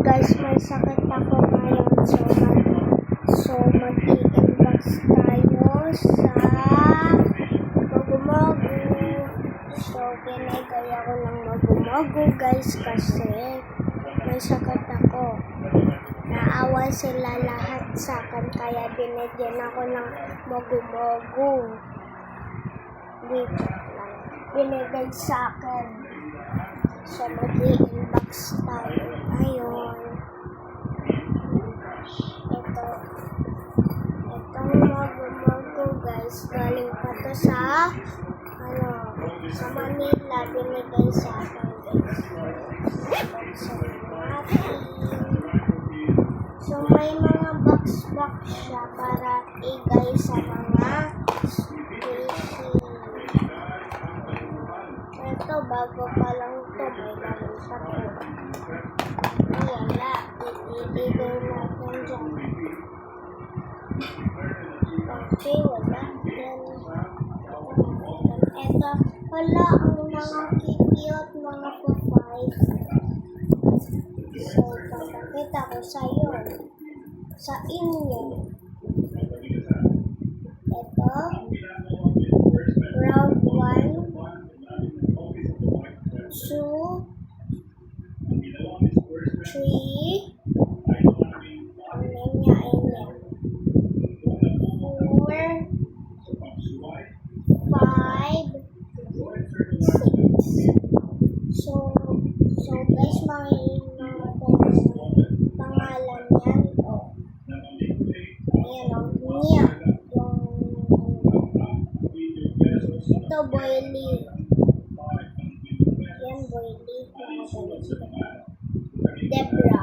Guys, may sakit ako ngayon. So mag-i-inbox tayo sa Mogu-Mogu. So, binigay ako ng Mogu-Mogu guys kasi may sakit ako. Naawa sila lahat sa akin kaya binigyan ako ng Mogu-Mogu. Dito lang. Binigay sa akin. So, mag-i-inbox tayo. Ayun. Itong Mogu-Mogu guys. Galing pa to sa Manila. Binigay sa akin guys. So, may mga box siya para igay sa mga species. Ito, bago pa lang ito. May galing pa ito. Wala. Iigay natin dyan. Okay, wala. Then, ito, wala ang mga cute, mga pupay. So, papakita ko sa'yo. Sa inyo. Ito. Round 1. 2. 3. Ayan. 4. 5. 6. So guys, may mga pangalan yan. Ayan o. Nia. Ito, Boily. Yan, Boily. Debra.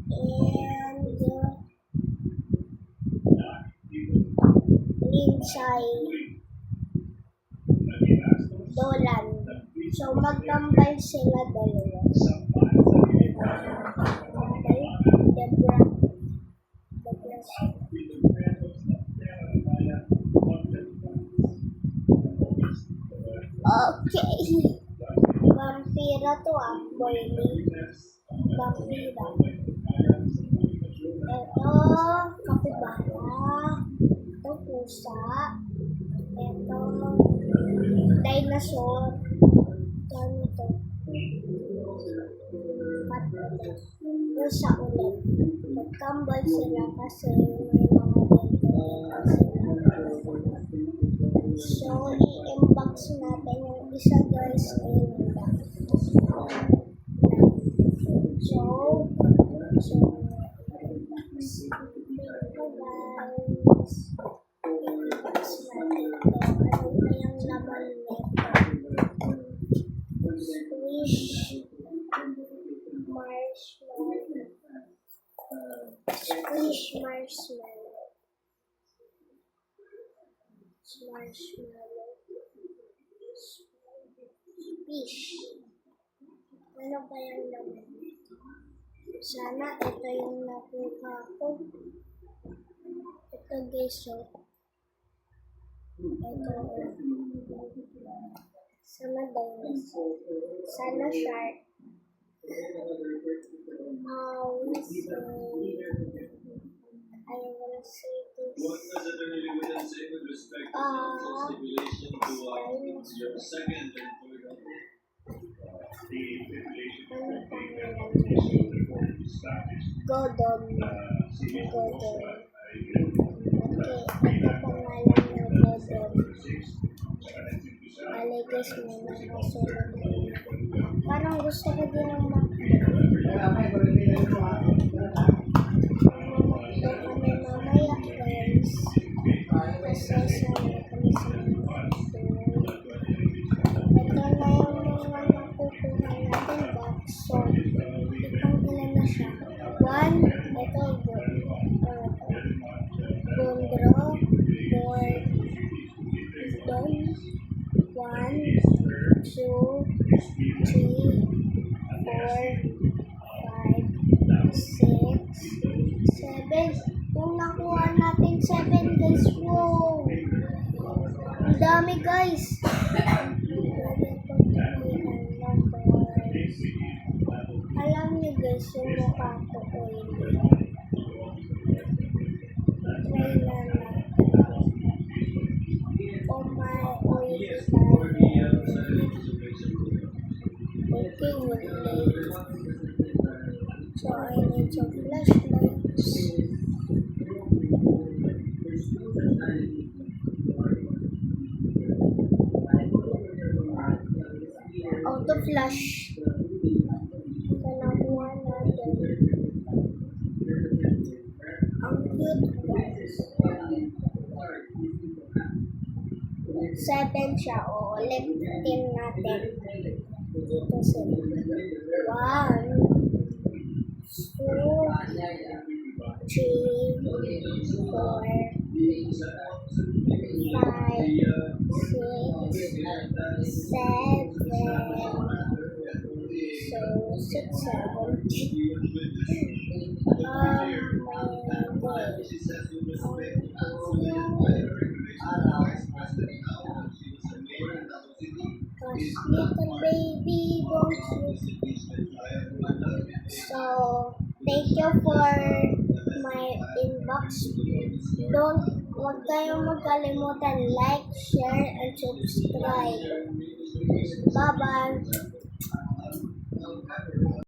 And Lindsay. Dolan. So, magtambay sila dalawa. Okay? Debra. Okay. Vampira to Boily. Vampira. Ito, kapibara. Ito, pusa. Ito, dinosaur. Ito. Pusa ulit. Magkambal sila kasi may mga dito sila. So, i-inbox natin yung isa guys. So, guys, i-inbox natin ito. Ano ba yung laman nito? Squish marshmallow. Fish. Ano ba yung laman nito? Sana ito yung nakuha ko. Ito guys, ito. Sana dinosaur. Sana shark. Mouse. I will say this. Godon. Okay, ito pangalan ng Godon. Aligos mo na kasunod. Parang gusto ko din ng One, two, three, 4, guys, yung mukha ko oily. Try na natin. Oh my, oily tayo. Okay, wait. So, I need some flashlights. Auto flash. Ito nakuha natin. Ang cute guys. 7 siya. O, liftin natin. Dito sila. 1, 2, 3, 4, 5, 6, 7. So, 6, 7. Little baby wants So, thank you for my inbox. Huwag kayong magkalimutan like, share, and subscribe. Bye-bye!